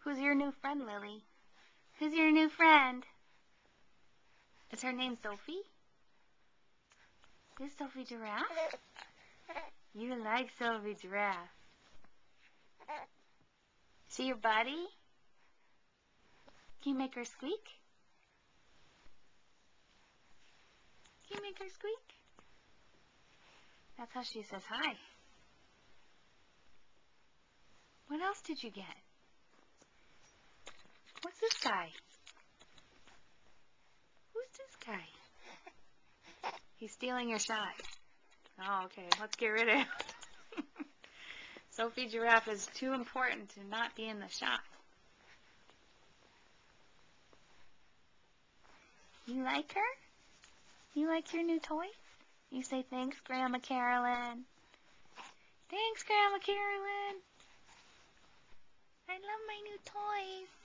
Who's your new friend, Lily? Who's your new friend? Is her name Sophie? Is Sophie Giraffe? You like Sophie Giraffe. See your buddy? Can you make her squeak? Can you make her squeak? That's how she says hi. What else did you get? What's this guy? Who's this guy? He's stealing your shot. Oh, okay. Let's get rid of him. Sophie Giraffe is too important to not be in the shot. You like her? You like your new toy? You say, thanks, Grandma Carolyn. Thanks, Grandma Carolyn. I love my new toys.